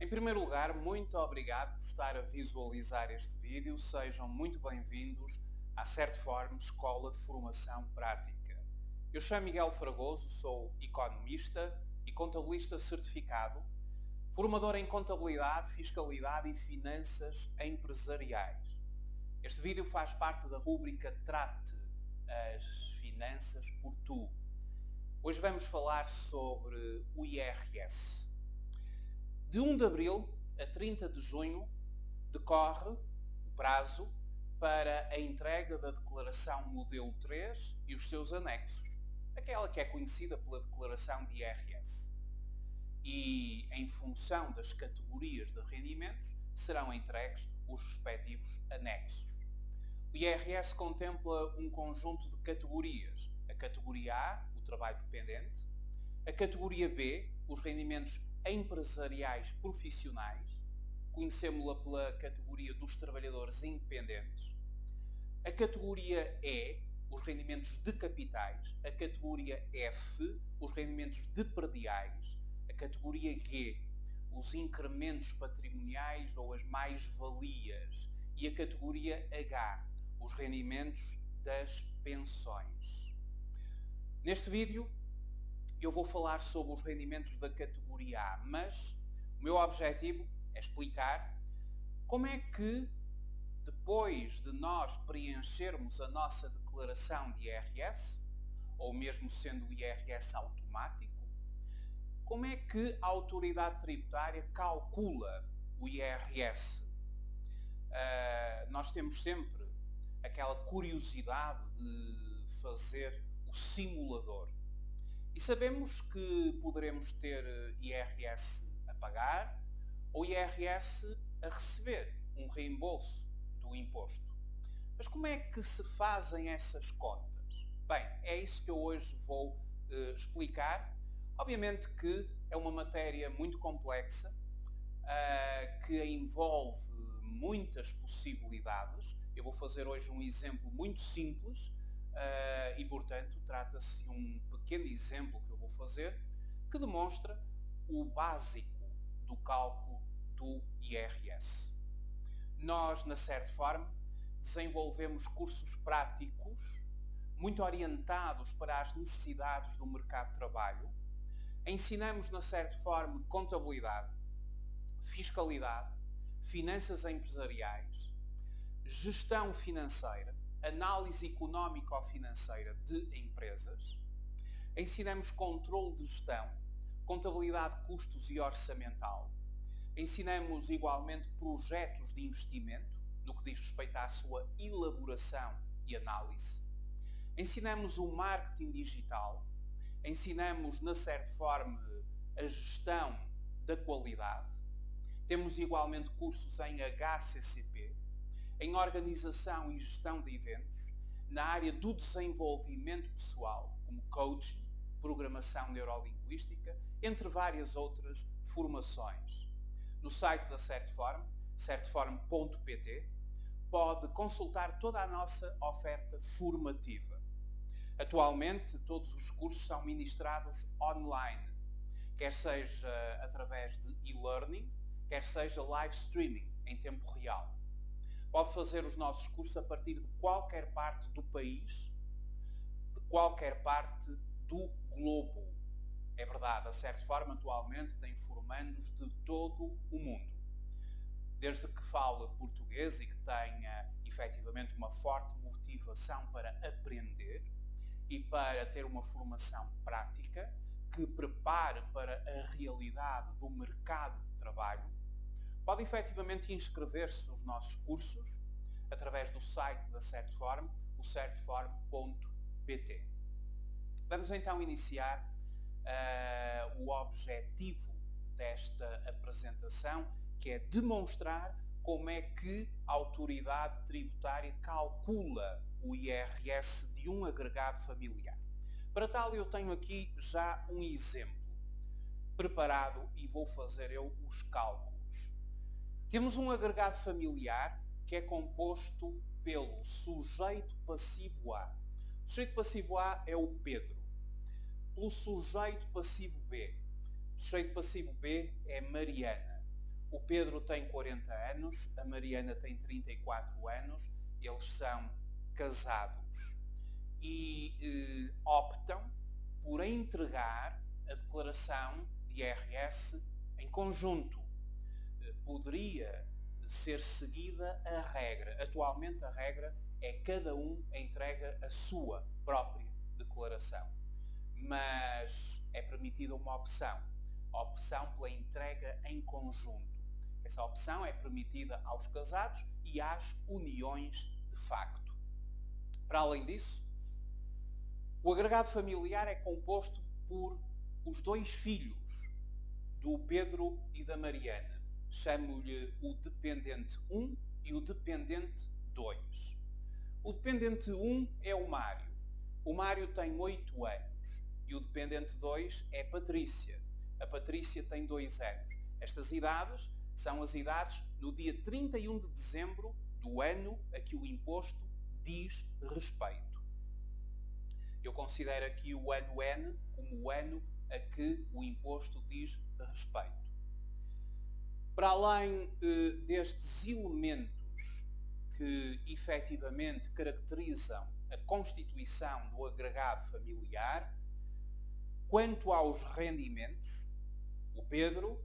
Em primeiro lugar, muito obrigado por estar a visualizar este vídeo. Sejam muito bem-vindos à Certform Escola de Formação Prática. Eu chamo Miguel Fragoso, sou economista e contabilista certificado, formador em contabilidade, fiscalidade e finanças empresariais. Este vídeo faz parte da rúbrica Trate as finanças por tu. Hoje vamos falar sobre o IRS. De 1 de abril a 30 de junho decorre o prazo para a entrega da Declaração Modelo 3 e os seus anexos, aquela que é conhecida pela Declaração de IRS. E, em função das categorias de rendimentos, serão entregues os respectivos anexos. O IRS contempla um conjunto de categorias. A categoria A, o trabalho dependente. A categoria B, os rendimentos empresariais profissionais. Conhecemos-la pela categoria dos trabalhadores independentes. A categoria E, os rendimentos de capitais. A categoria F, os rendimentos de prediais. A categoria G, os incrementos patrimoniais ou as mais-valias. E a categoria H, os rendimentos das pensões. Neste vídeo eu vou falar sobre os rendimentos da categoria A, mas o meu objetivo é explicar como é que, depois de nós preenchermos a nossa declaração de IRS, ou mesmo sendo o IRS automático, como é que a autoridade tributária calcula o IRS. Nós temos sempre aquela curiosidade de fazer o simulador. E sabemos que poderemos ter IRS a pagar ou IRS a receber, um reembolso do imposto. Mas como é que se fazem essas contas? Bem, é isso que eu hoje vou explicar. Obviamente que é uma matéria muito complexa, que envolve muitas possibilidades. Eu vou fazer hoje um exemplo muito simples e, portanto, trata-se de um pequeno exemplo que eu vou fazer que demonstra o básico do cálculo do IRS. Nós, na Certform, desenvolvemos cursos práticos muito orientados para as necessidades do mercado de trabalho. Ensinamos na Certform contabilidade, fiscalidade, finanças empresariais, gestão financeira, análise económico-financeira de empresas. Ensinamos controle de gestão, contabilidade de custos e orçamental. Ensinamos igualmente projetos de investimento, no que diz respeito à sua elaboração e análise. Ensinamos o marketing digital. Ensinamos na Certform a gestão da qualidade. Temos igualmente cursos em HCCP, em organização e gestão de eventos, na área do desenvolvimento pessoal, como coaching, programação neurolinguística, entre várias outras formações. No site da Certform, certform.pt, pode consultar toda a nossa oferta formativa. Atualmente, todos os cursos são ministrados online, quer seja através de e-learning, quer seja live streaming em tempo real. Pode fazer os nossos cursos a partir de qualquer parte do país, de qualquer parte do globo. É verdade, a Certform atualmente tem formandos de todo o mundo. Desde que fale português e que tenha efetivamente uma forte motivação para aprender e para ter uma formação prática que prepare para a realidade do mercado de trabalho, pode efetivamente inscrever-se nos nossos cursos através do site da Certform, o certform.pt. Vamos então iniciar o objetivo desta apresentação, que é demonstrar como é que a autoridade tributária calcula o IRS de um agregado familiar. Para tal, eu tenho aqui já um exemplo preparado e vou fazer eu os cálculos. Temos um agregado familiar que é composto pelo sujeito passivo A. O sujeito passivo A é o Pedro. Pelo sujeito passivo B. O sujeito passivo B é Mariana. O Pedro tem 40 anos, a Mariana tem 34 anos, eles são casados e optam por entregar a declaração de IRS em conjunto. Poderia ser seguida a regra. Atualmente a regra é cada um entrega a sua própria declaração. Mas é permitida uma opção. A opção pela entrega em conjunto. Essa opção é permitida aos casados e às uniões de facto. Para além disso, o agregado familiar é composto por os dois filhos do Pedro e da Mariana. Chamo-lhe o dependente 1 e o dependente 2. O dependente 1 é o Mário. O Mário tem 8 anos e o dependente 2 é Patrícia. A Patrícia tem 2 anos. Estas idades são as idades no dia 31 de dezembro do ano a que o imposto diz respeito. Eu considero aqui o ano N como o ano a que o imposto diz respeito. Para além destes elementos que efetivamente caracterizam a constituição do agregado familiar, quanto aos rendimentos, o Pedro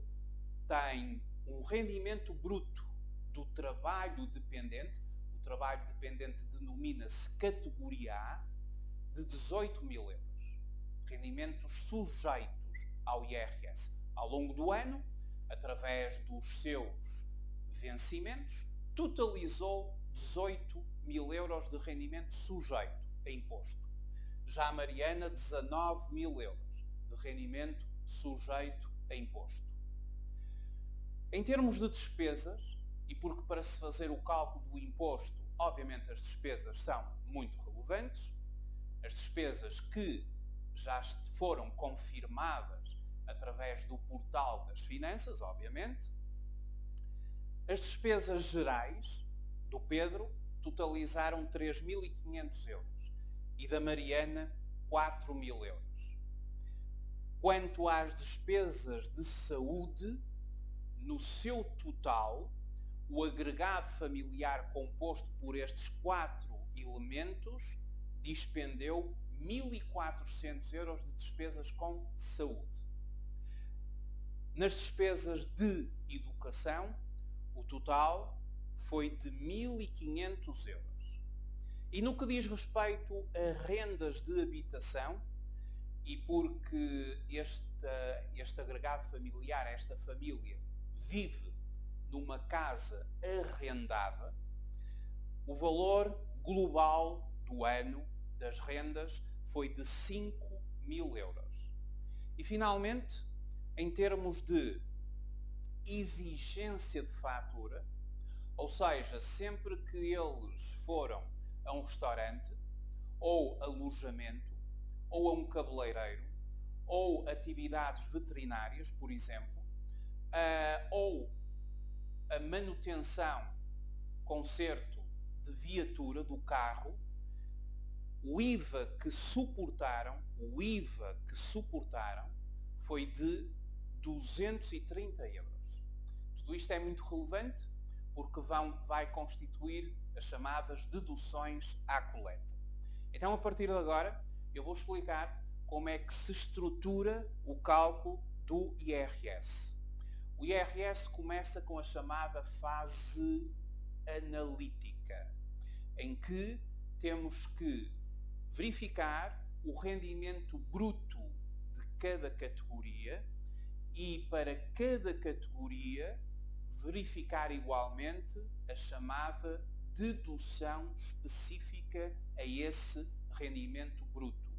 tem um rendimento bruto do trabalho dependente, o trabalho dependente denomina-se categoria A, de 18.000 euros. Rendimentos sujeitos ao IRS. Ao longo do ano, através dos seus vencimentos, totalizou 18.000 euros de rendimento sujeito a imposto. Já a Mariana, 19.000 euros de rendimento sujeito a imposto. Em termos de despesas, e porque para se fazer o cálculo do imposto, obviamente as despesas são muito relevantes, as despesas que já foram confirmadas através do portal das finanças, obviamente, as despesas gerais do Pedro totalizaram 3.500 euros e da Mariana 4.000 euros. Quanto às despesas de saúde, no seu total, o agregado familiar composto por estes 4 elementos dispendeu 1.400 euros de despesas com saúde. Nas despesas de educação, o total foi de 1.500 euros. E no que diz respeito a rendas de habitação, e porque este agregado familiar, esta família, vive numa casa arrendada, o valor global do ano das rendas foi de 5.000 euros. E finalmente, em termos de exigência de fatura, ou seja, sempre que eles foram a um restaurante, ou alojamento, ou a um cabeleireiro, ou atividades veterinárias, por exemplo, ou a manutenção, conserto de viatura do carro, o IVA que suportaram foi de 230 euros. Tudo isto é muito relevante porque vai constituir as chamadas deduções à coleta. Então, a partir de agora, eu vou explicar como é que se estrutura o cálculo do IRS. O IRS começa com a chamada fase analítica, em que temos que verificar o rendimento bruto de cada categoria e, para cada categoria, verificar igualmente a chamada dedução específica a esse rendimento bruto.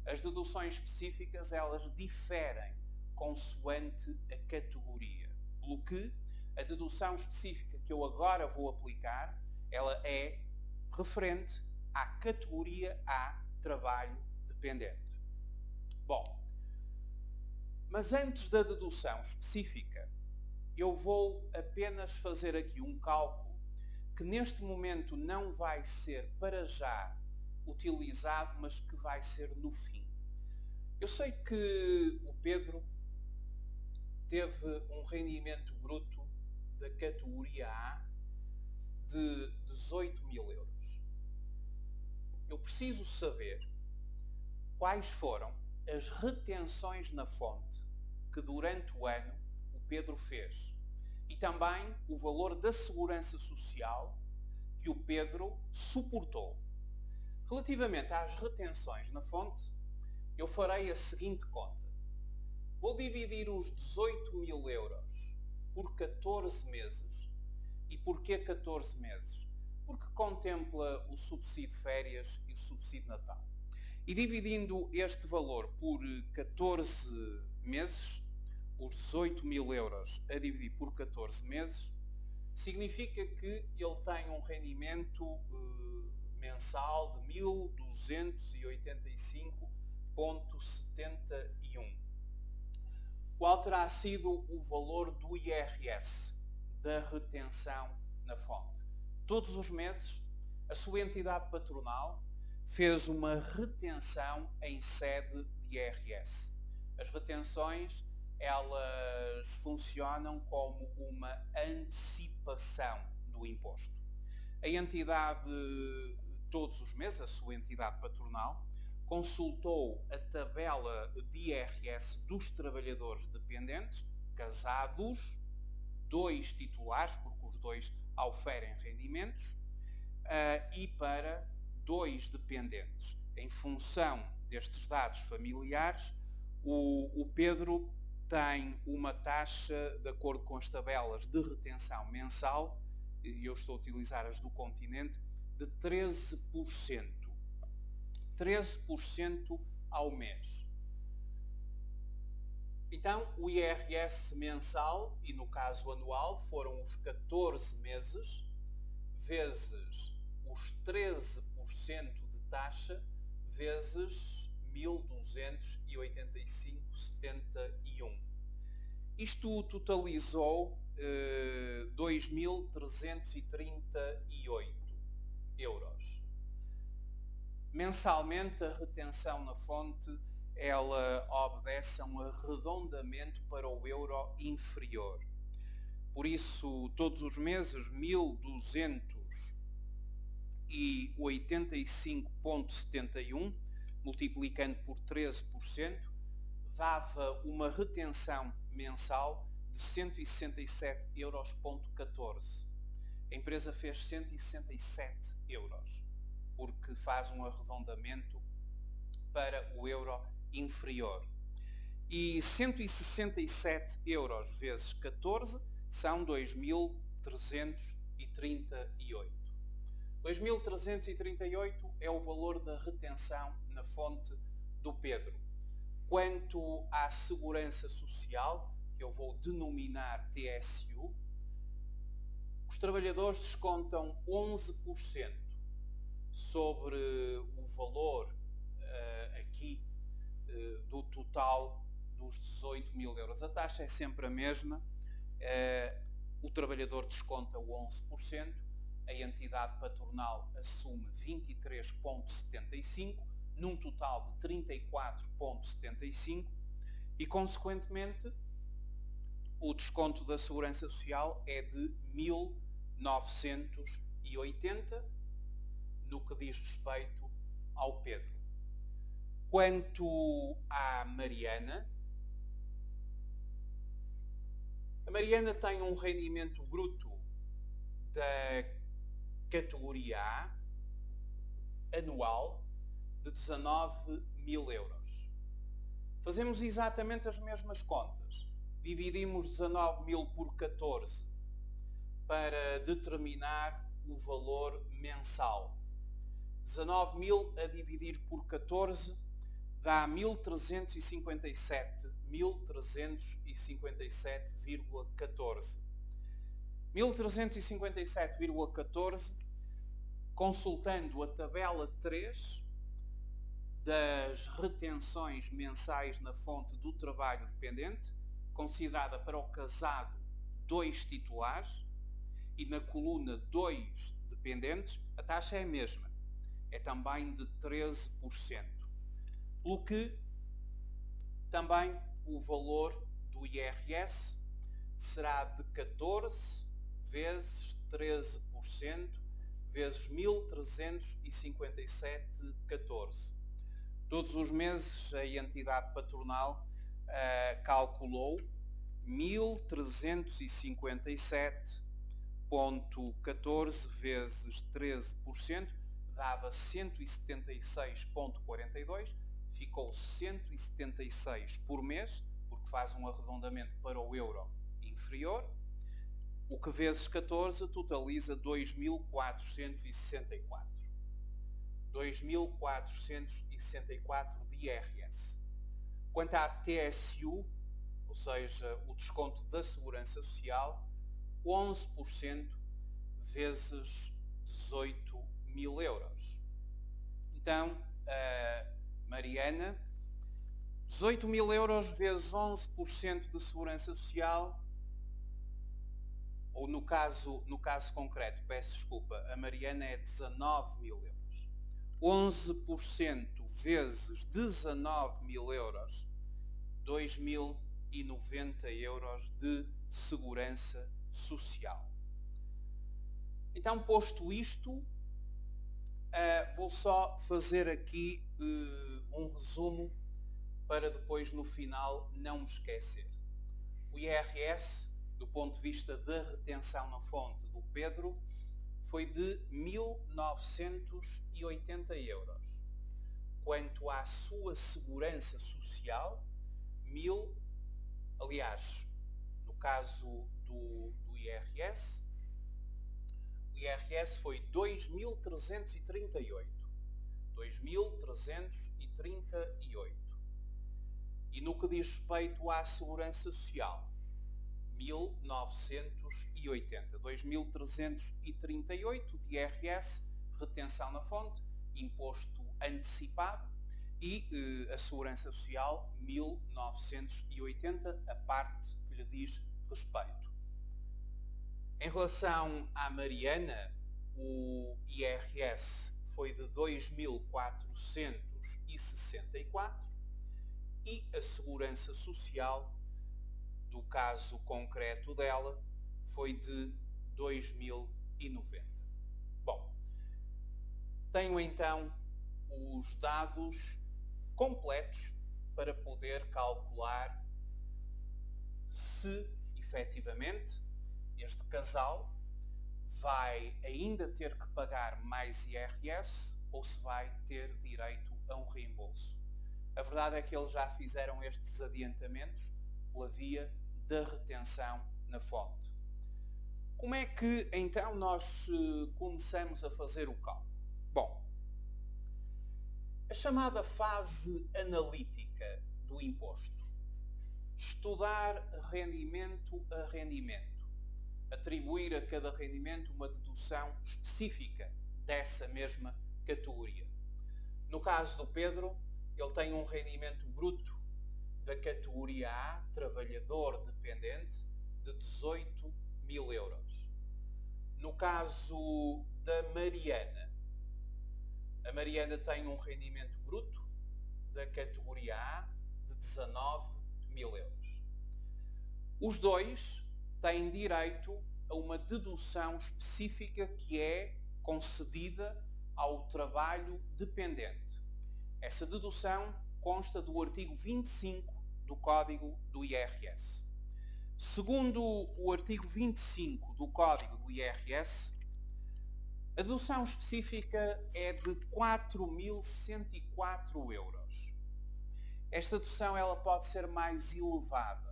As deduções específicas, elas diferem consoante a categoria, pelo que a dedução específica que eu agora vou aplicar, ela é referente à categoria A, trabalho dependente. Bom, mas antes da dedução específica, eu vou apenas fazer aqui um cálculo que neste momento não vai ser para já utilizado, mas que vai ser no fim. Eu sei que o Pedro teve um rendimento bruto da categoria A de 18.000 euros. Eu preciso saber quais foram as retenções na fonte que durante o ano o Pedro fez e também o valor da segurança social que o Pedro suportou. Relativamente às retenções na fonte, eu farei a seguinte conta. Vou dividir os 18.000 euros por 14 meses. E porquê 14 meses? Porque contempla o subsídio de férias e o subsídio de Natal. E dividindo este valor por 14 meses, os 18.000 euros a dividir por 14 meses, significa que ele tem um rendimento mensal de 1.285,71. Qual terá sido o valor do IRS, da retenção na fonte? Todos os meses, a sua entidade patronal fez uma retenção em sede de IRS. As retenções, elas funcionam como uma antecipação do imposto. A entidade, todos os meses, a sua entidade patronal, consultou a tabela de IRS dos trabalhadores dependentes, casados, 2 titulares, porque os 2 auferem rendimentos, e para 2 dependentes. Em função destes dados familiares, o Pedro tem uma taxa, de acordo com as tabelas de retenção mensal, e eu estou a utilizar as do continente, de 13%. 13% ao mês. Então, o IRS mensal, e no caso anual, foram os 14 meses, vezes os 13% de taxa, vezes 1.285,71. Isto totalizou 2.338 euros. Mensalmente, a retenção na fonte, ela obedece a um arredondamento para o euro inferior. Por isso, todos os meses, 1.285,71, multiplicando por 13%, dava uma retenção mensal de 167,14 euros. A empresa fez 167 euros, porque faz um arredondamento para o euro inferior. E 167 euros vezes 14 são 2.338. 2.338 é o valor da retenção na fonte do Pedro. Quanto à segurança social, que eu vou denominar TSU, os trabalhadores descontam 11% sobre o valor aqui do total dos 18.000 euros. A taxa é sempre a mesma, o trabalhador desconta o 11%, a entidade patronal assume 23,75%, num total de 34,75%, e consequentemente o desconto da Segurança Social é de 1.980 no que diz respeito ao Pedro. Quanto à Mariana, a Mariana tem um rendimento bruto da categoria A anual de 19.000 euros. Fazemos exatamente as mesmas contas. Dividimos 19.000 por 14 para determinar o valor mensal. 19.000 a dividir por 14 dá 1.357,14. 1.357,14, consultando a tabela 3 das retenções mensais na fonte do trabalho dependente, considerada para o casado 2 titulares, e na coluna 2 dependentes, a taxa é a mesma, é também de 13%. Pelo que também o valor do IRS será de 14 vezes 13% vezes 1.357,14. Todos os meses a entidade patronal calculou 1.357,14 vezes 13%, dava 176,42, ficou 176 por mês, porque faz um arredondamento para o euro inferior, o que vezes 14 totaliza 2.464. 2.464 de IRS. Quanto à TSU, ou seja, o desconto da Segurança Social, 11% vezes 18.000 euros. Então, Mariana, 18.000 euros vezes 11% de Segurança Social, ou no caso concreto, peço desculpa, a Mariana é 19.000 euros. 11% vezes 19.000 euros, 2.090 euros de Segurança Social. Então, posto isto, vou só fazer aqui um resumo para depois no final não me esquecer. O IRS, do ponto de vista da retenção na fonte do Pedro, foi de 1.980 euros. Quanto à sua Segurança Social, aliás, no caso do IRS, o IRS foi 2.338. 2.338. E no que diz respeito à Segurança Social, 1.980. 2.338 de IRS, retenção na fonte, imposto antecipado, e a Segurança Social, 1.980, a parte que lhe diz respeito. Em relação à Mariana, o IRS foi de 2.464 e a Segurança Social, do caso concreto dela, foi de 2.090. Bom, tenho então os dados completos para poder calcular se efetivamente este casal vai ainda ter que pagar mais IRS ou se vai ter direito a um reembolso. A verdade é que eles já fizeram estes adiantamentos pela via da retenção na fonte. Como é que então nós começamos a fazer o cálculo? Bom, a chamada fase analítica do imposto. Estudar rendimento a rendimento. Atribuir a cada rendimento uma dedução específica dessa mesma categoria. No caso do Pedro, ele tem um rendimento bruto da categoria A, trabalhador dependente, de 18.000 euros. No caso da Mariana, a Mariana tem um rendimento bruto da categoria A de 19.000 euros. Os dois têm direito a uma dedução específica que é concedida ao trabalho dependente. Essa dedução consta do artigo 25 do Código do IRS. Segundo o artigo 25 do Código do IRS, a dedução específica é de 4.104 euros. Esta dedução ela pode ser mais elevada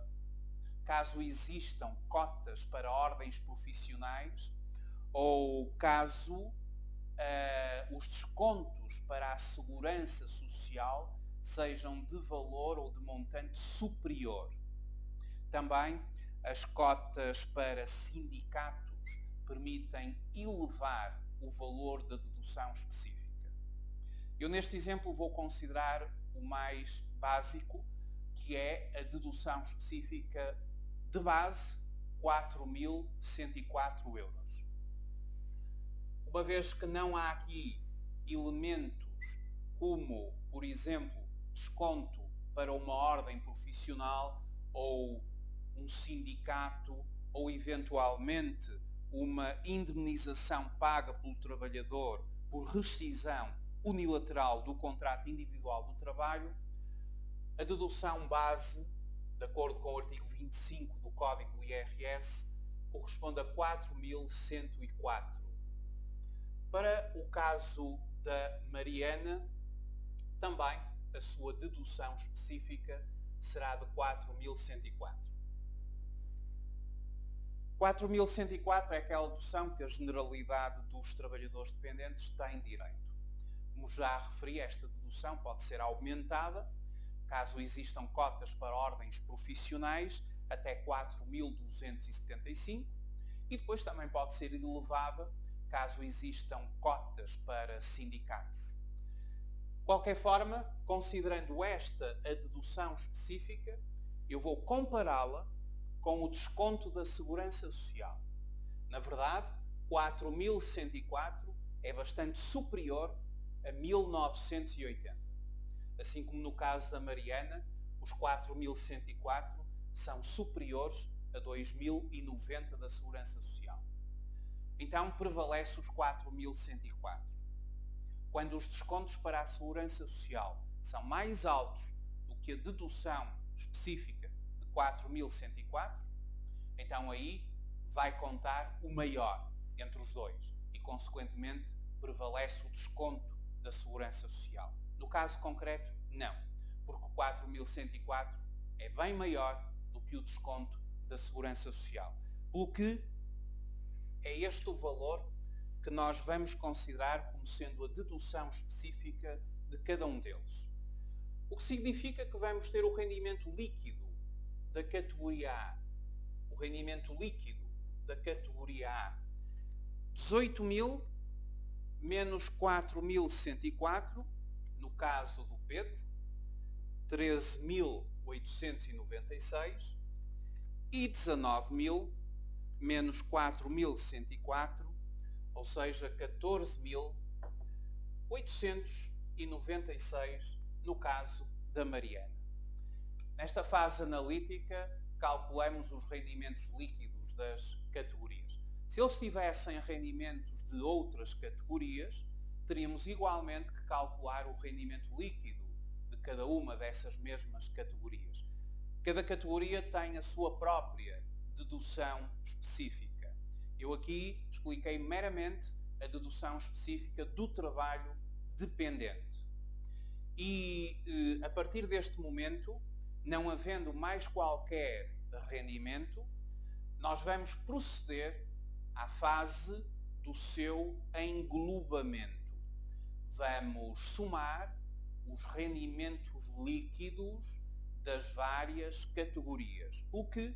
caso existam cotas para ordens profissionais ou caso os descontos para a Segurança Social sejam de valor ou de montante superior. Também as cotas para sindicatos permitem elevar o valor da dedução específica. Eu neste exemplo vou considerar o mais básico, que é a dedução específica de base, 4.104 euros. Uma vez que não há aqui elementos como, por exemplo, desconto para uma ordem profissional ou um sindicato ou eventualmente uma indemnização paga pelo trabalhador por rescisão unilateral do contrato individual do trabalho, a dedução base, de acordo com o artigo 25 do Código do IRS, corresponde a 4.104. Para o caso da Mariana, também a sua dedução específica será de 4.104. 4.104 é aquela dedução que a generalidade dos trabalhadores dependentes tem direito. Como já referi, esta dedução pode ser aumentada, caso existam cotas para ordens profissionais, até 4.275, e depois também pode ser elevada, caso existam cotas para sindicatos. De qualquer forma, considerando esta a dedução específica, eu vou compará-la com o desconto da Segurança Social. Na verdade, 4.104 é bastante superior a 1.980. Assim como no caso da Mariana, os 4.104 são superiores a 2.090 da Segurança Social. Então prevalece os 4.104. Quando os descontos para a Segurança Social são mais altos do que a dedução específica de 4.104, então aí vai contar o maior entre os dois e, consequentemente, prevalece o desconto da Segurança Social. No caso concreto, não, porque o 4.104 é bem maior do que o desconto da Segurança Social. Pelo que é este o valor que nós vamos considerar como sendo a dedução específica de cada um deles. O que significa que vamos ter o rendimento líquido da categoria A. O rendimento líquido da categoria A, 18.000 menos 4.104, no caso do Pedro, 13.896, e 19.000 menos 4.104, ou seja, 14.896 no caso da Mariana. Nesta fase analítica, calculamos os rendimentos líquidos das categorias. Se eles tivessem rendimentos de outras categorias, teríamos igualmente que calcular o rendimento líquido de cada uma dessas mesmas categorias. Cada categoria tem a sua própria dedução específica. Eu aqui expliquei meramente a dedução específica do trabalho dependente. E a partir deste momento, não havendo mais qualquer rendimento, nós vamos proceder à fase do seu englobamento. Vamos somar os rendimentos líquidos das várias categorias. O que,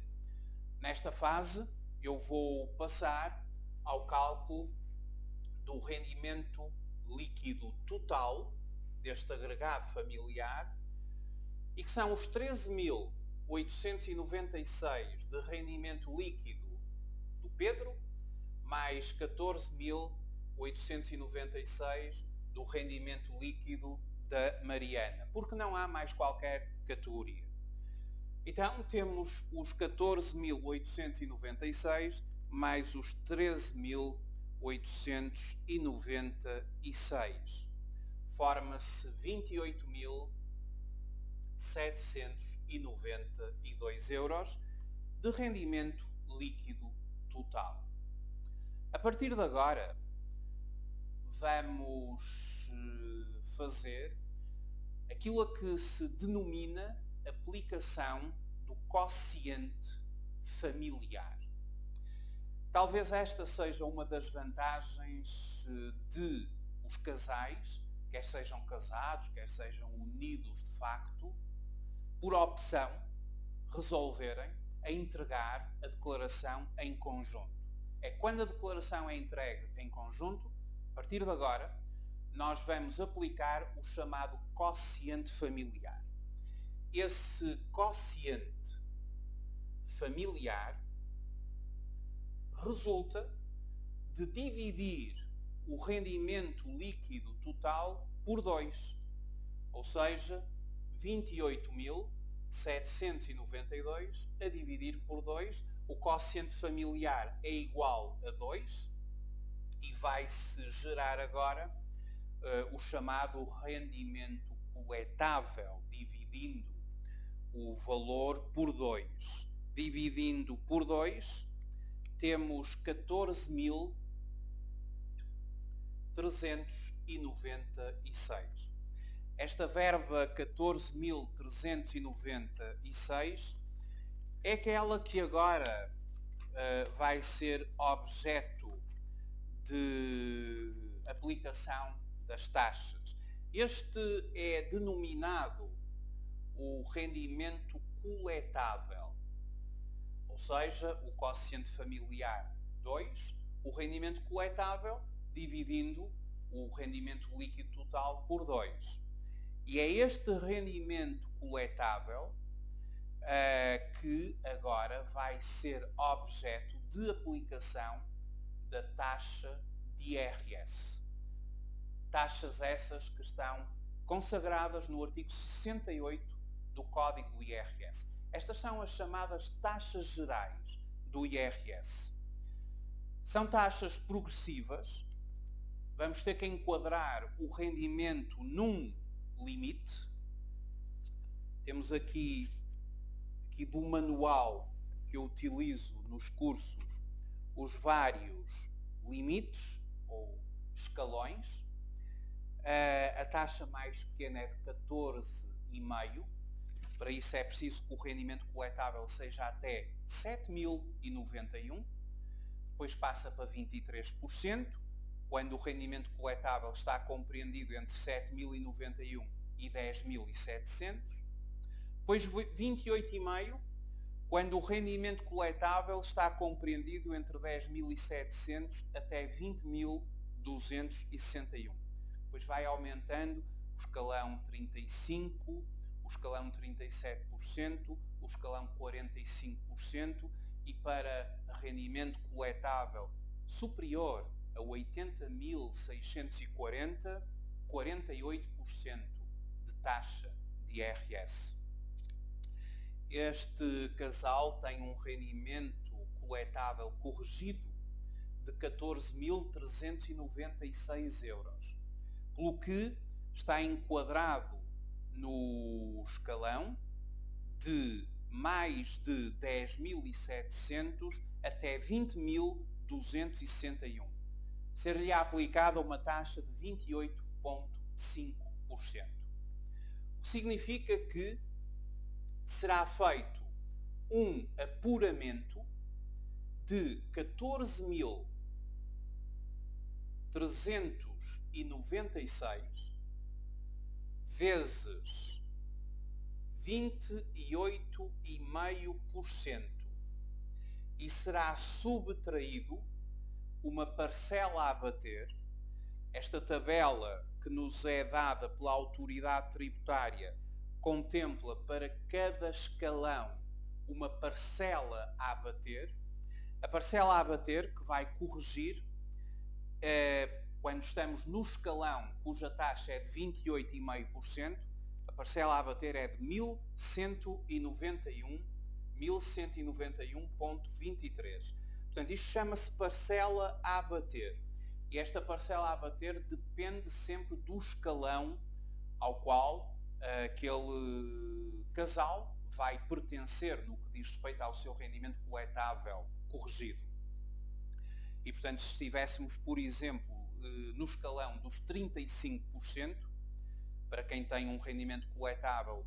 nesta fase, eu vou passar ao cálculo do rendimento líquido total deste agregado familiar, e que são os 13.896 de rendimento líquido do Pedro, mais 14.896 do rendimento líquido da Mariana, porque não há mais qualquer categoria. Então temos os 14.896 mais os 13.896. Forma-se 28.792 euros de rendimento líquido total. A partir de agora, vamos fazer aquilo a que se denomina aplicação do quociente familiar. Talvez esta seja uma das vantagens de os casais, quer sejam casados, quer sejam unidos de facto, por opção, resolverem a entregar a declaração em conjunto. É quando a declaração é entregue em conjunto, a partir de agora, nós vamos aplicar o chamado quociente familiar. Esse quociente familiar resulta de dividir o rendimento líquido total por 2, ou seja, 28.792 a dividir por 2, o quociente familiar é igual a 2 e vai-se gerar agora o chamado rendimento coletável, dividindo o valor por 2. Dividindo por 2, temos 14.396. Esta verba 14.396 é aquela que agora vai ser objeto de aplicação das taxas. Este é denominado o rendimento coletável, ou seja, o quociente familiar 2, o rendimento coletável dividindo o rendimento líquido total por 2. E é este rendimento coletável que agora vai ser objeto de aplicação da taxa de IRS. Taxas essas que estão consagradas no artigo 68 do Código do IRS. Estas são as chamadas taxas gerais do IRS. São taxas progressivas. Vamos ter que enquadrar o rendimento num limite. Temos aqui do manual que eu utilizo nos cursos os vários limites ou escalões. A taxa mais pequena é de 14,5. Para isso é preciso que o rendimento coletável seja até 7.091. Depois passa para 23%, quando o rendimento coletável está compreendido entre 7.091 e 10.700. Depois 28,5%, quando o rendimento coletável está compreendido entre 10.700 até 20.261. Depois vai aumentando o escalão 35%, o escalão 37%, o escalão 45% e para rendimento coletável superior a 80.640, 48% de taxa de IRS. Este casal tem um rendimento coletável corrigido de 14.396 euros, pelo que está enquadrado no escalão de mais de 10.700 até 20.261. Ser-lhe aplicada uma taxa de 28,5%. O que significa que será feito um apuramento de 14.396 vezes 28,5% e será subtraído uma parcela a bater. Esta tabela que nos é dada pela autoridade tributária contempla para cada escalão uma parcela a bater. A parcela a bater que vai corrigir quando estamos no escalão cuja taxa é de 28,5%, a parcela a bater é de 1.191,23. Portanto, isto chama-se parcela a bater. E esta parcela a bater depende sempre do escalão ao qual aquele casal vai pertencer no que diz respeito ao seu rendimento coletável corrigido. E, portanto, se estivéssemos, por exemplo, no escalão dos 35%, para quem tem um rendimento coletável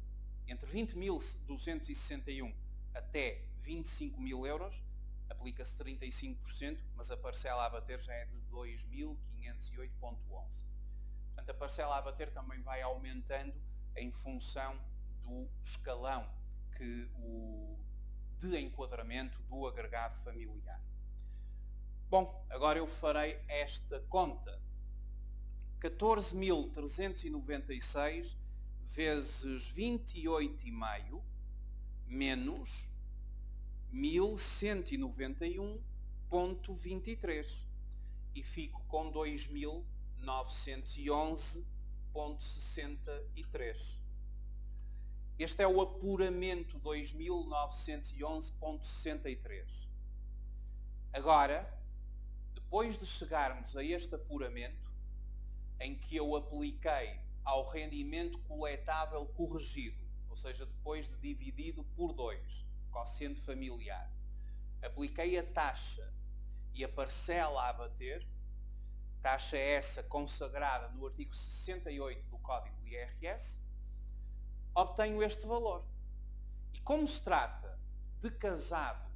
entre 20.261 até 25.000 euros, aplica-se 35%, mas a parcela a bater já é de 2.508,11. Portanto, a parcela a bater também vai aumentando em função do escalão de enquadramento do agregado familiar. Bom, agora eu farei esta conta. 14.396 vezes 28,5 menos 1.191,23 e fico com 2.911,63. Este é o apuramento 2911.63. Agora, depois de chegarmos a este apuramento, em que eu apliquei ao rendimento coletável corrigido, ou seja, depois de dividido por 2, quociente familiar, apliquei a taxa e a parcela a abater, taxa essa consagrada no artigo 68 do Código do IRS, obtenho este valor. E como se trata de casados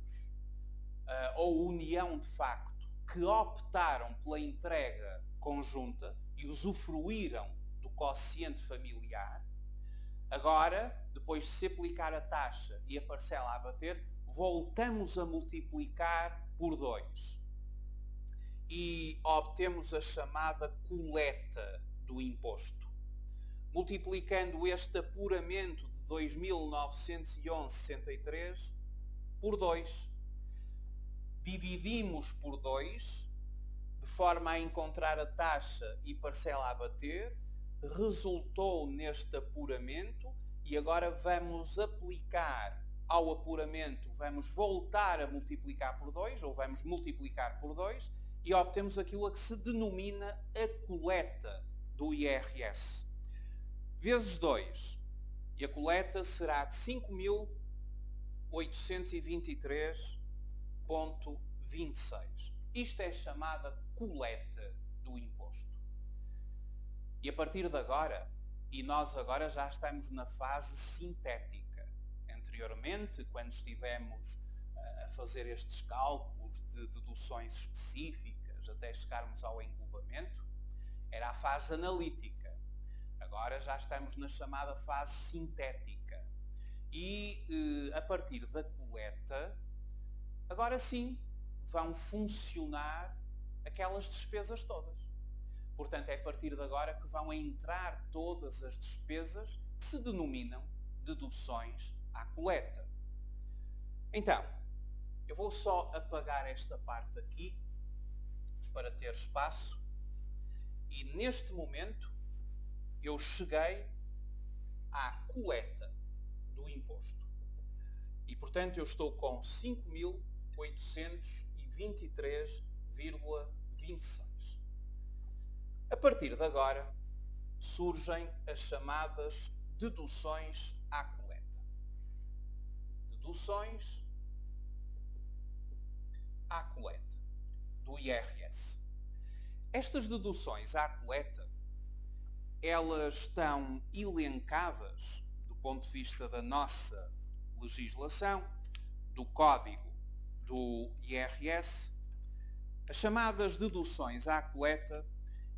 ou união de facto que optaram pela entrega conjunta e usufruíram do quociente familiar, agora, depois de se aplicar a taxa e a parcela a abater, voltamos a multiplicar por 2 e obtemos a chamada coleta do imposto. Multiplicando este apuramento de 2.911,63 por 2. Dividimos por 2, de forma a encontrar a taxa e parcela a abater, resultou neste apuramento e agora vamos aplicar ao apuramento, vamos voltar a multiplicar por 2, ou vamos multiplicar por 2, e obtemos aquilo a que se denomina a coleta do IRS. Vezes 2. E a coleta será de 5.823,26. Isto é chamada coleta do imposto. E a partir de agora, e nós agora já estamos na fase sintética. Anteriormente, quando estivemos a fazer estes cálculos de deduções específicas até chegarmos ao englobamento, era a fase analítica. Agora já estamos na chamada fase sintética. E a partir da coleta, agora sim, vão funcionar aquelas despesas todas. Portanto, é a partir de agora que vão entrar todas as despesas que se denominam deduções à coleta. Então, eu vou só apagar esta parte aqui para ter espaço e neste momento eu cheguei à coleta do imposto. E, portanto, eu estou com 5.823,26. A partir de agora, surgem as chamadas deduções à coleta. Deduções à coleta do IRS. Estas deduções à coleta, elas estão elencadas do ponto de vista da nossa legislação, do Código do IRS. As chamadas deduções à coleta,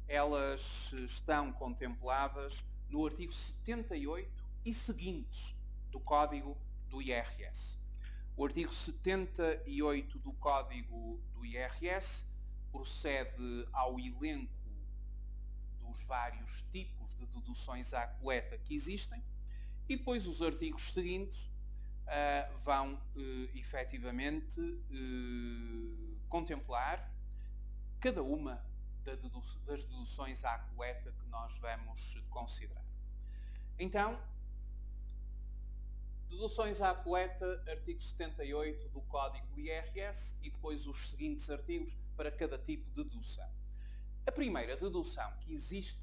elas estão contempladas no artigo 78 e seguintes do Código do IRS. O artigo 78 do Código do IRS procede ao elenco dos vários tipos de deduções à coleta que existem e depois os artigos seguintes vão efetivamente contemplar cada uma das deduções à coleta que nós vamos considerar. Então, deduções à coleta, artigo 78 do Código do IRS e depois os seguintes artigos para cada tipo de dedução. A primeira dedução que existe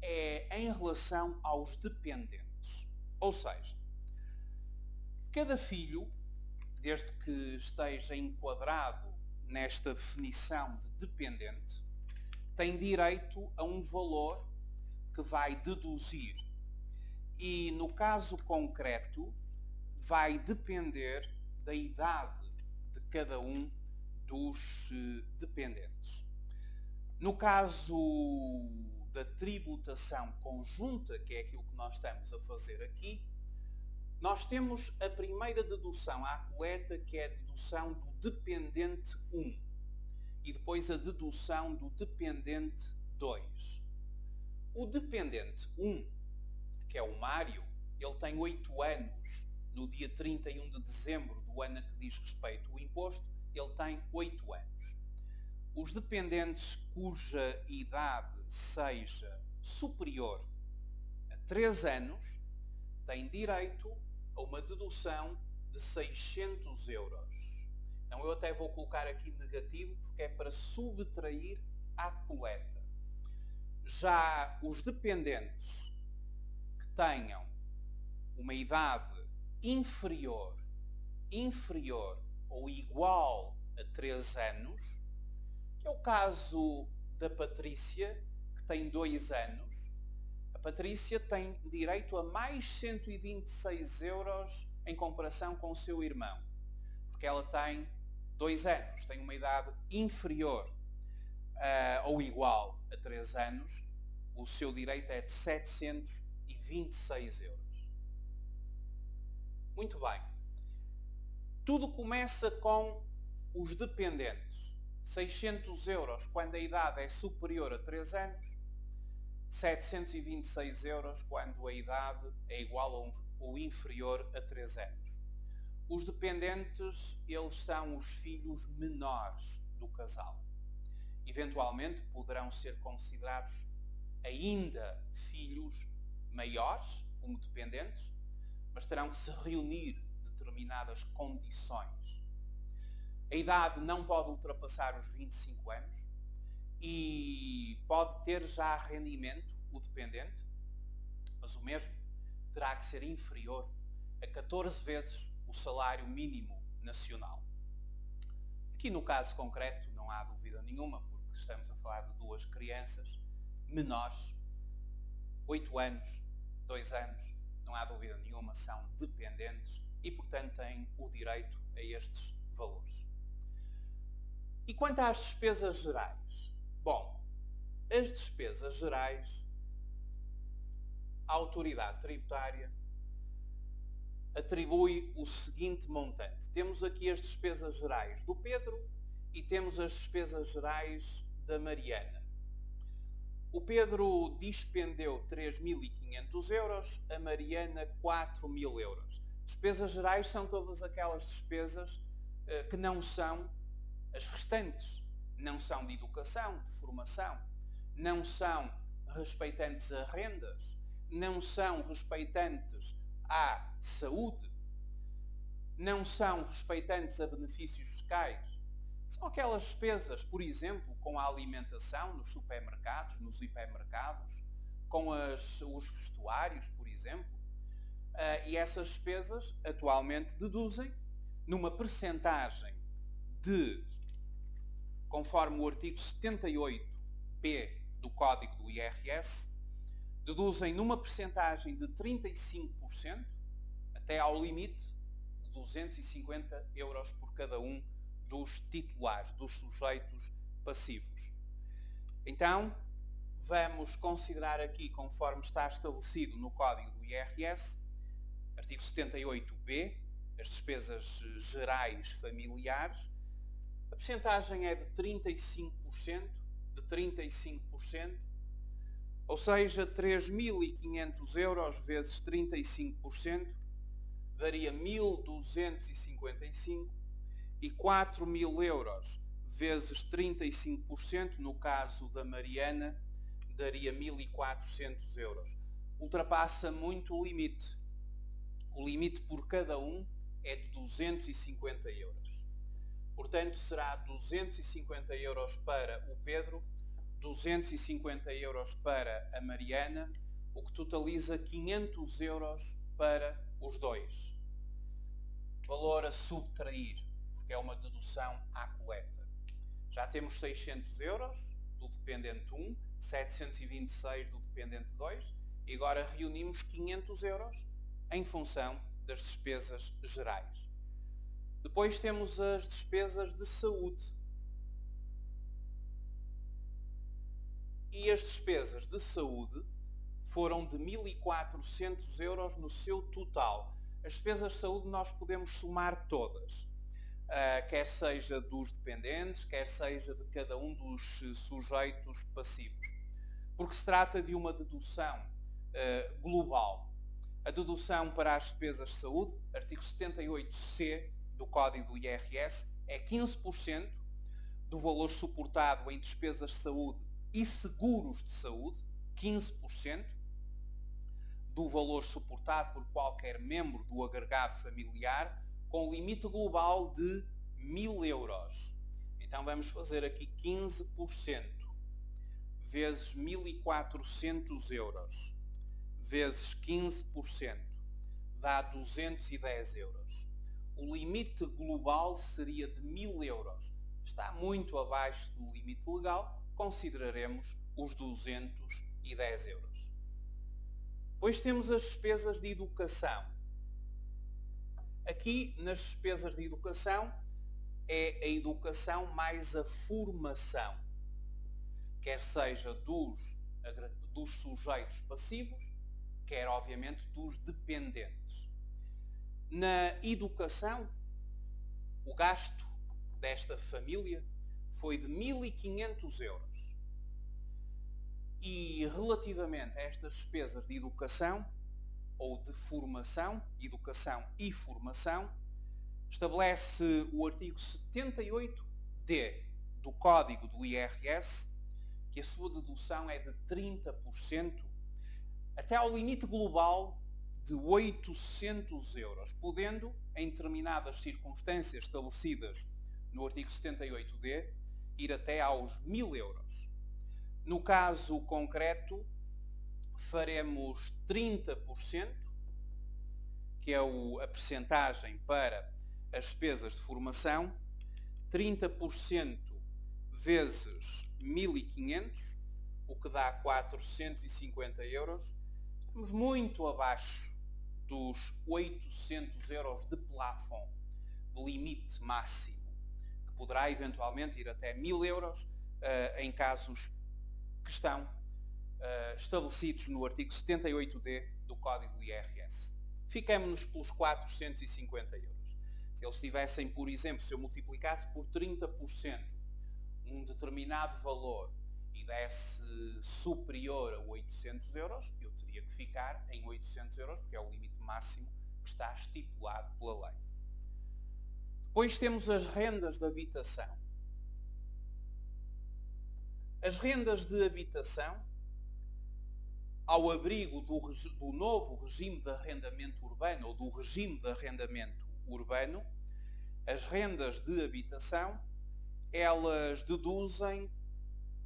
é em relação aos dependentes. Ou seja, cada filho, desde que esteja enquadrado nesta definição de dependente, tem direito a um valor que vai deduzir e, no caso concreto, vai depender da idade de cada um dos dependentes. No caso da tributação conjunta, que é aquilo que nós estamos a fazer aqui, nós temos a primeira dedução à coleta, que é a dedução do dependente 1. E depois a dedução do dependente 2. O dependente 1, que é o Mário, ele tem 8 anos. No dia 31 de dezembro do ano a que diz respeito o imposto, ele tem 8 anos. Os dependentes cuja idade seja superior a 3 anos tem direito a uma dedução de 600 euros. Então eu até vou colocar aqui negativo porque é para subtrair à coleta. Já os dependentes que tenham uma idade inferior ou igual a 3 anos, que é o caso da Patrícia, que tem 2 anos, a Patrícia tem direito a mais 126 euros em comparação com o seu irmão, porque ela tem 2 anos, tem uma idade inferior ou igual a 3 anos, o seu direito é de 726 euros. Muito bem. Tudo começa com os dependentes. 600 euros quando a idade é superior a 3 anos, 726 euros quando a idade é igual ou inferior a 3 anos. Os dependentes, eles são os filhos menores do casal. Eventualmente poderão ser considerados ainda filhos maiores, como dependentes, mas terão que se reunir determinadas condições. A idade não pode ultrapassar os 25 anos e pode ter já rendimento, o dependente, mas o mesmo terá que ser inferior a 14 vezes o salário mínimo nacional. Aqui no caso concreto não há dúvida nenhuma, porque estamos a falar de 2 crianças menores, 8 anos, 2 anos, não há dúvida nenhuma, são dependentes e, portanto, têm o direito a estes valores. E quanto às despesas gerais? Bom, as despesas gerais, a autoridade tributária atribui o seguinte montante. Temos aqui as despesas gerais do Pedro e temos as despesas gerais da Mariana. O Pedro dispendeu 3.500 euros, a Mariana 4.000 euros. Despesas gerais são todas aquelas despesas que não são as restantes. Não são de educação, de formação, não são respeitantes a rendas, não são respeitantes à saúde, não são respeitantes a benefícios fiscais. São aquelas despesas, por exemplo, com a alimentação nos supermercados, nos hipermercados, com os vestuários, por exemplo. E essas despesas atualmente deduzem numa percentagem de, conforme o artigo 78b do Código do IRS, deduzem numa percentagem de 35%, até ao limite de 250 euros por cada um dos titulares, dos sujeitos passivos. Então, vamos considerar aqui, conforme está estabelecido no Código do IRS, artigo 78b, as despesas gerais familiares, a percentagem é de 35%, ou seja, 3.500 euros vezes 35% daria 1.255 e 4.000 euros vezes 35%, no caso da Mariana, daria 1.400 euros. Ultrapassa muito o limite. O limite por cada um é de 250 euros. Portanto, será 250 euros para o Pedro, 250 euros para a Mariana, o que totaliza 500 euros para os dois. Valor a subtrair, porque é uma dedução à coleta. Já temos 600 euros do dependente 1, 726 do dependente 2 e agora reunimos 500 euros em função das despesas gerais. Depois temos as despesas de saúde. E as despesas de saúde foram de 1.400 euros no seu total. As despesas de saúde nós podemos somar todas, quer seja dos dependentes, quer seja de cada um dos sujeitos passivos, porque se trata de uma dedução global. A dedução para as despesas de saúde, artigo 78C do Código do IRS, é 15% do valor suportado em despesas de saúde e seguros de saúde, 15%, do valor suportado por qualquer membro do agregado familiar, com limite global de 1.000 euros. Então vamos fazer aqui 15% vezes 1.400 euros vezes 15% dá 210 euros. O limite global seria de 1.000 euros. Está muito abaixo do limite legal, consideraremos os 210 euros. Depois temos as despesas de educação. Aqui, nas despesas de educação, é a educação mais a formação, quer seja dos sujeitos passivos, quer, obviamente, dos dependentes. Na educação, o gasto desta família foi de 1.500 euros. E relativamente a estas despesas de educação ou de formação, educação e formação, estabelece o artigo 78D do Código do IRS que a sua dedução é de 30% até ao limite global de 800 euros, podendo, em determinadas circunstâncias estabelecidas no artigo 78D, ir até aos 1.000 euros. No caso concreto, faremos 30%, que é a percentagem para as despesas de formação, 30% vezes 1.500, o que dá 450 euros. Estamos muito abaixo dos 800 euros de plafond, de limite máximo, que poderá eventualmente ir até 1.000 euros em casos que estão estabelecidos no artigo 78D do Código do IRS. Fiquemos-nos pelos 450 euros. Se eles tivessem, por exemplo, se eu multiplicasse por 30% um determinado valor e desse superior a 800 euros, eu teria que ficar em 800 euros, porque é o limite máximo que está estipulado pela lei. Depois temos as rendas de habitação. As rendas de habitação, ao abrigo do novo regime de arrendamento urbano ou do regime de arrendamento urbano, as rendas de habitação, elas deduzem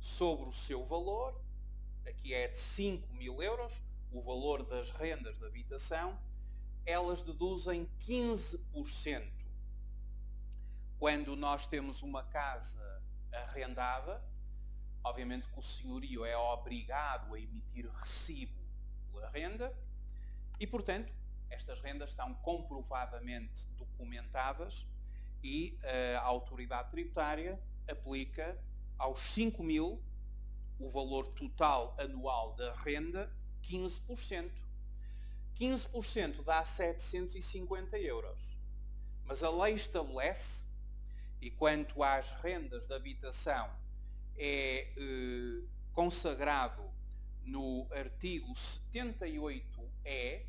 sobre o seu valor, aqui é de 5.000 euros, o valor das rendas de habitação, elas deduzem 15%. Quando nós temos uma casa arrendada, obviamente que o senhorio é obrigado a emitir recibo pela renda e, portanto, estas rendas estão comprovadamente documentadas e a autoridade tributária aplica aos 5.000 o valor total anual da renda, 15%. 15% dá 750 euros. Mas a lei estabelece, e quanto às rendas de habitação, é consagrado no artigo 78E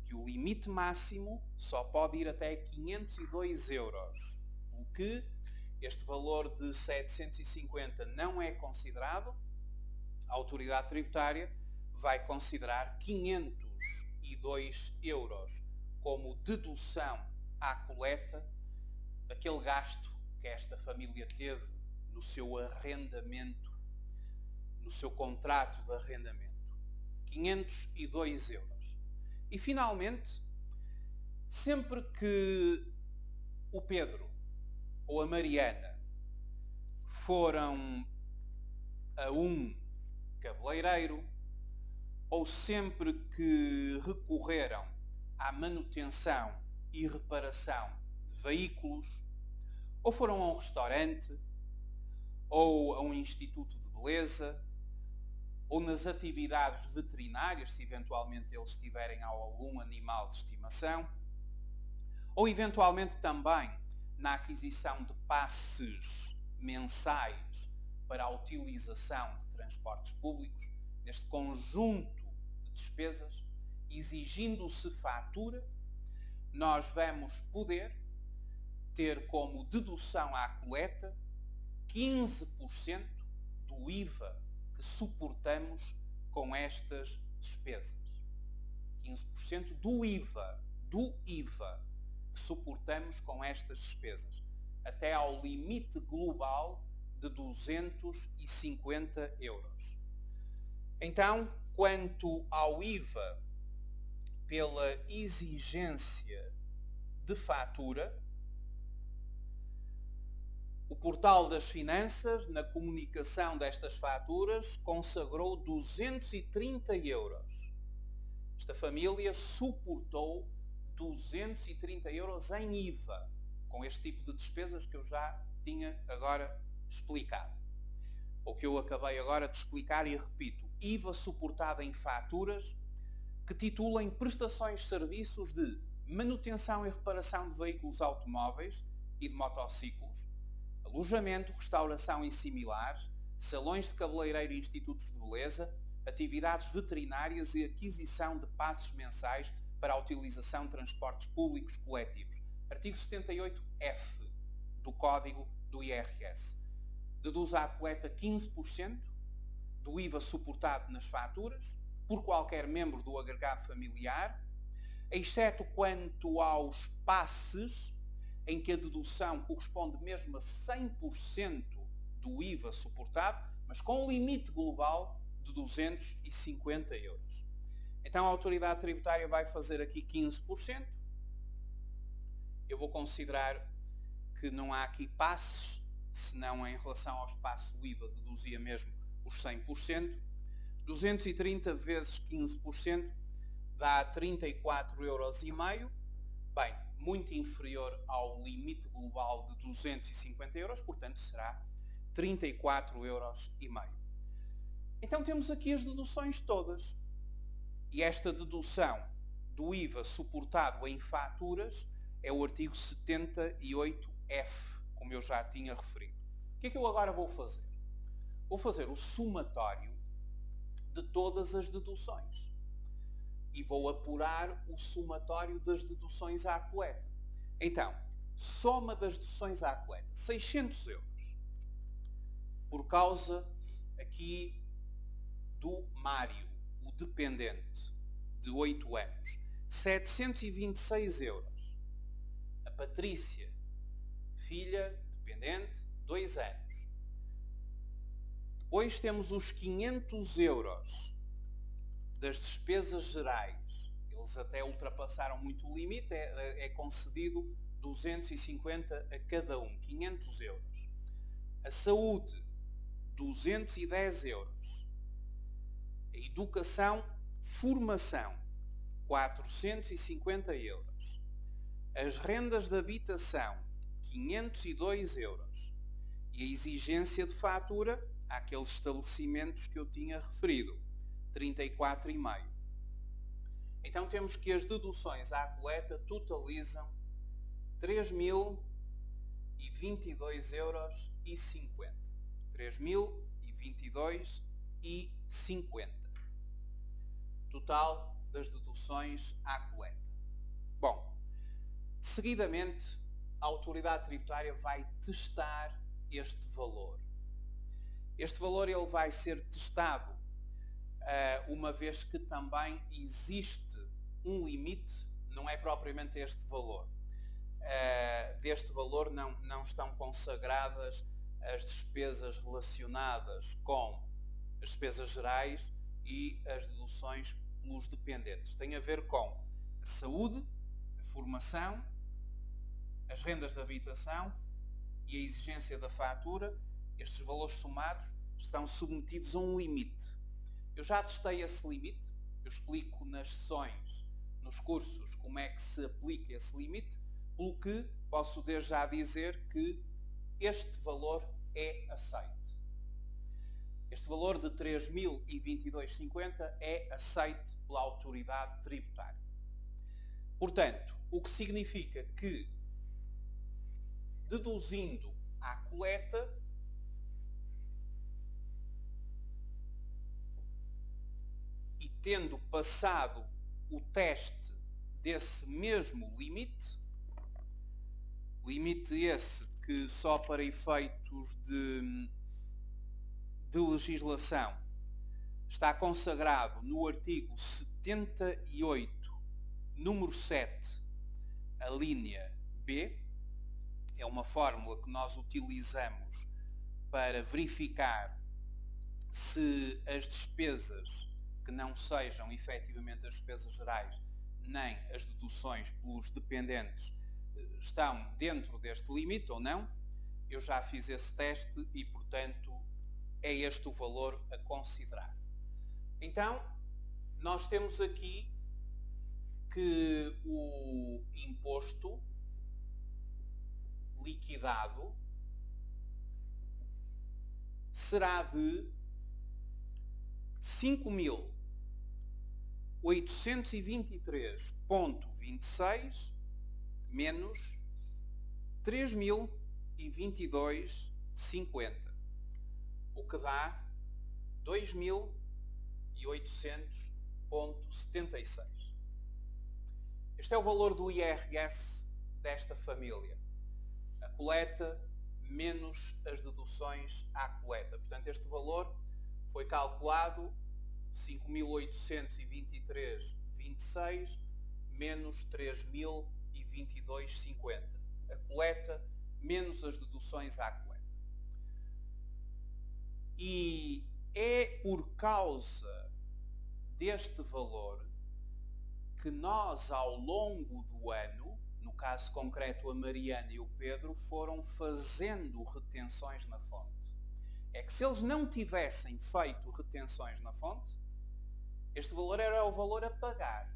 que o limite máximo só pode ir até 502 euros, o que este valor de 750 não é considerado. A autoridade tributária vai considerar 502 euros como dedução à coleta daquele gasto que esta família teve no seu arrendamento, no seu contrato de arrendamento. 502 euros. E finalmente, sempre que o Pedro ou a Mariana foram a um cabeleireiro, ou sempre que recorreram à manutenção e reparação de veículos, ou foram a um restaurante, ou a um instituto de beleza, ou nas atividades veterinárias, se eventualmente eles tiverem algum animal de estimação, ou eventualmente também na aquisição de passes mensais para a utilização de transportes públicos, neste conjunto de despesas, exigindo-se fatura, nós vamos poder ter como dedução à coleta 15% do IVA que suportamos com estas despesas. 15% do IVA que suportamos com estas despesas, até ao limite global de 250 euros. Então, quanto ao IVA pela exigência de fatura, o Portal das Finanças, na comunicação destas faturas, consagrou 230 euros. Esta família suportou 230 euros em IVA, com este tipo de despesas que eu já tinha agora explicado. Ou que eu acabei agora de explicar e repito. IVA suportado em faturas que titulem prestações de serviços de manutenção e reparação de veículos automóveis e de motociclos, alojamento, restauração e similares, salões de cabeleireiro e institutos de beleza, atividades veterinárias e aquisição de passes mensais para a utilização de transportes públicos coletivos. Artigo 78F do Código do IRS. Deduz à coleta 15% do IVA suportado nas faturas por qualquer membro do agregado familiar, exceto quanto aos passes, em que a dedução corresponde mesmo a 100% do IVA suportado, mas com um limite global de 250 euros. Então a autoridade tributária vai fazer aqui 15%. Eu vou considerar que não há aqui passes, senão em relação aos passos o IVA deduzia mesmo os 100%. 230 vezes 15% dá 34,5 euros. Bem, muito inferior ao limite global de 250 euros, portanto será 34,5 euros. Então temos aqui as deduções todas. E esta dedução do IVA suportado em faturas é o artigo 78F, como eu já tinha referido. O que é que eu agora vou fazer? Vou fazer o somatório de todas as deduções. E vou apurar o somatório das deduções à coleta. Então, soma das deduções à coleta, 600 euros. Por causa aqui do Mário, o dependente, de 8 anos. 726 euros. A Patrícia, filha, dependente, 2 anos. Depois temos os 500 euros das despesas gerais. Eles até ultrapassaram muito o limite, é concedido 250 a cada um, 500 euros. A saúde, 210 euros. A educação, formação, 450 euros. As rendas de habitação, 502 euros. E a exigência de fatura àqueles estabelecimentos que eu tinha referido, 34,5. Então temos que as deduções à coleta totalizam 3.022,50 euros. 3.022,50. Total das deduções à coleta. Bom, seguidamente a autoridade tributária vai testar este valor. Este valor ele vai ser testado uma vez que também existe um limite, não é propriamente este valor. Deste valor não estão consagradas as despesas relacionadas com as despesas gerais e as deduções pelos dependentes. Tem a ver com a saúde, a formação, as rendas de habitação e a exigência da fatura. Estes valores somados estão submetidos a um limite. Eu já testei esse limite, eu explico nas sessões, nos cursos, como é que se aplica esse limite, pelo que posso desde já dizer que este valor é aceito. Este valor de 3.022,50 é aceito pela autoridade tributária. Portanto, o que significa que, deduzindo à coleta, e tendo passado o teste desse mesmo limite, limite esse que só para efeitos de legislação está consagrado no artigo 78 número 7, a linha B, é uma fórmula que nós utilizamos para verificar se as despesas que não sejam efetivamente as despesas gerais nem as deduções pelos dependentes estão dentro deste limite ou não. Eu já fiz esse teste e, portanto, é este o valor a considerar. Então, nós temos aqui que o imposto liquidado será de 5.823,26 menos 3.022,50, o que dá 2.800,76. Este é o valor do IRS desta família. A coleta menos as deduções à coleta. Portanto, este valor foi calculado 5.823,26 menos 3.022,50. A coleta menos as deduções à coleta. E é por causa deste valor que nós, ao longo do ano, no caso concreto a Mariana e o Pedro, foram fazendo retenções na fonte. É que se eles não tivessem feito retenções na fonte, este valor era o valor a pagar.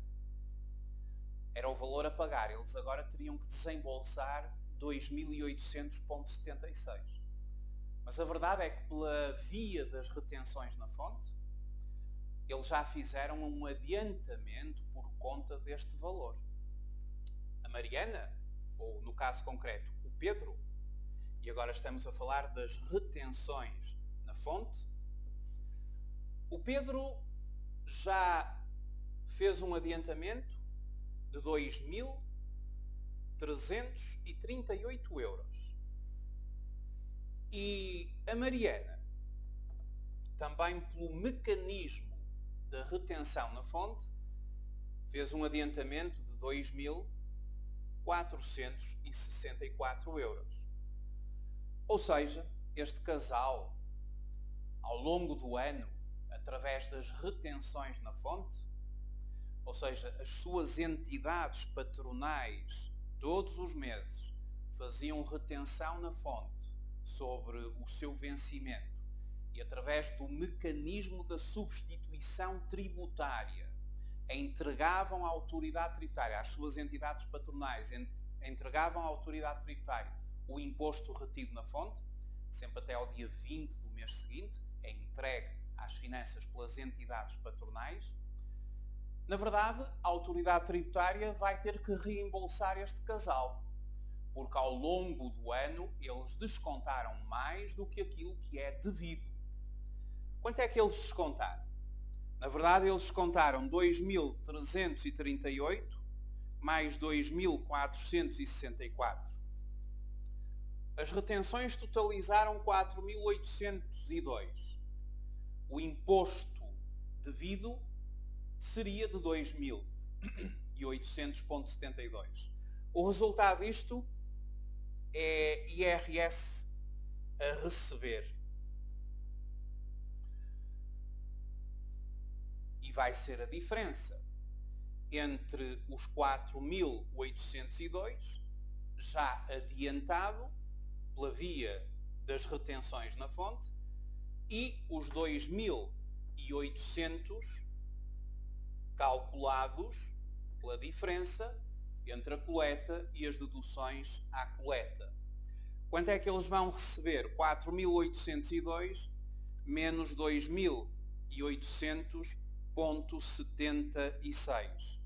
Era o valor a pagar. Eles agora teriam que desembolsar 2.800,76. Mas a verdade é que pela via das retenções na fonte, eles já fizeram um adiantamento por conta deste valor. A Mariana, ou no caso concreto, o Pedro, e agora estamos a falar das retenções na fonte, o Pedro já fez um adiantamento de 2.338 euros. E a Mariana, também pelo mecanismo da retenção na fonte, fez um adiantamento de 2.464 euros. Ou seja, este casal, ao longo do ano, através das retenções na fonte, ou seja, as suas entidades patronais, todos os meses, faziam retenção na fonte sobre o seu vencimento e através do mecanismo da substituição tributária entregavam à autoridade tributária, às suas entidades patronais, entregavam à autoridade tributária o imposto retido na fonte, sempre até ao dia 20 do mês seguinte, é entregue às finanças pelas entidades patronais. Na verdade, a autoridade tributária vai ter que reembolsar este casal, porque ao longo do ano eles descontaram mais do que aquilo que é devido. Quanto é que eles descontaram? Na verdade, eles descontaram 2.338 mais 2.464. As retenções totalizaram 4.802. O imposto devido seria de 2.800,72. O resultado disto é IRS a receber. E vai ser a diferença entre os 4.802, já adiantado pela via das retenções na fonte, e os 2.800 calculados pela diferença entre a coleta e as deduções à coleta. Quanto é que eles vão receber? 4.802 menos 2.800,76.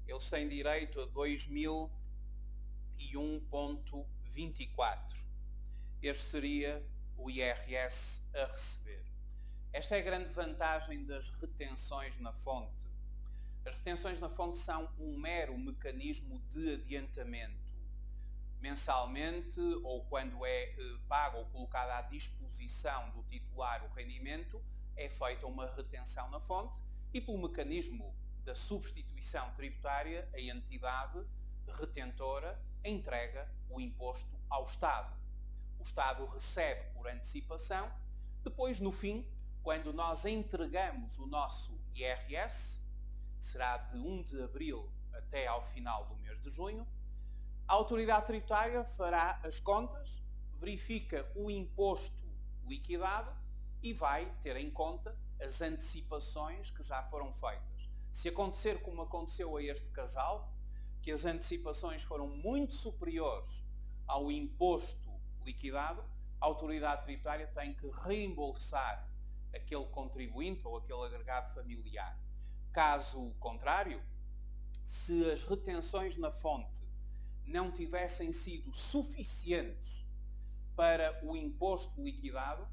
Eles têm direito a 2.001,24. Este seria o IRS a receber. Esta é a grande vantagem das retenções na fonte. As retenções na fonte são um mero mecanismo de adiantamento. Mensalmente, ou quando é pago ou colocado à disposição do titular o rendimento, é feita uma retenção na fonte e pelo mecanismo da substituição tributária, a entidade retentora entrega o imposto ao Estado. O Estado recebe por antecipação, depois, no fim, quando nós entregamos o nosso IRS, será de 1 de abril até ao final do mês de junho, a autoridade tributária fará as contas, verifica o imposto liquidado e vai ter em conta as antecipações que já foram feitas. Se acontecer como aconteceu a este casal, que as antecipações foram muito superiores ao imposto liquidado, a autoridade tributária tem que reembolsar aquele contribuinte ou aquele agregado familiar. Caso contrário, se as retenções na fonte não tivessem sido suficientes para o imposto liquidado,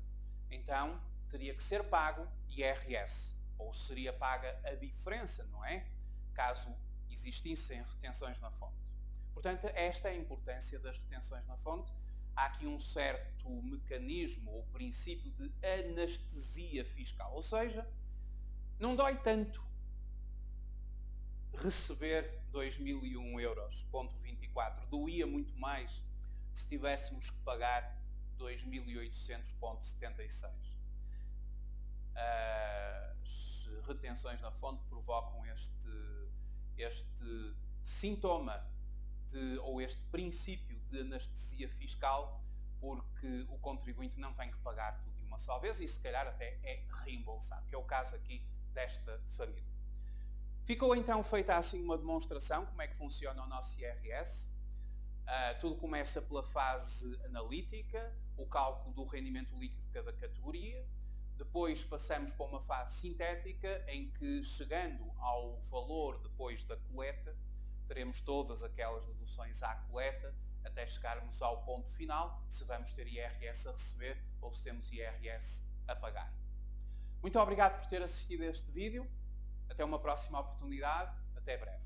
então teria que ser pago IRS, ou seria paga a diferença, não é? Caso existissem retenções na fonte. Portanto, esta é a importância das retenções na fonte. Há aqui um certo mecanismo ou princípio de anestesia fiscal, ou seja, não dói tanto receber 2001 euros, ponto 24. Doía muito mais se tivéssemos que pagar 2.800,76. As retenções na fonte provocam este sintoma ou este princípio de anestesia fiscal, porque o contribuinte não tem que pagar tudo de uma só vez e se calhar até é reembolsado, que é o caso aqui desta família. Ficou então feita assim uma demonstração como é que funciona o nosso IRS. Tudo começa pela fase analítica, o cálculo do rendimento líquido de cada categoria. Depois passamos para uma fase sintética, em que, chegando ao valor depois da coleta, teremos todas aquelas deduções à coleta, até chegarmos ao ponto final, se vamos ter IRS a receber ou se temos IRS a pagar. Muito obrigado por ter assistido a este vídeo. Até uma próxima oportunidade. Até breve.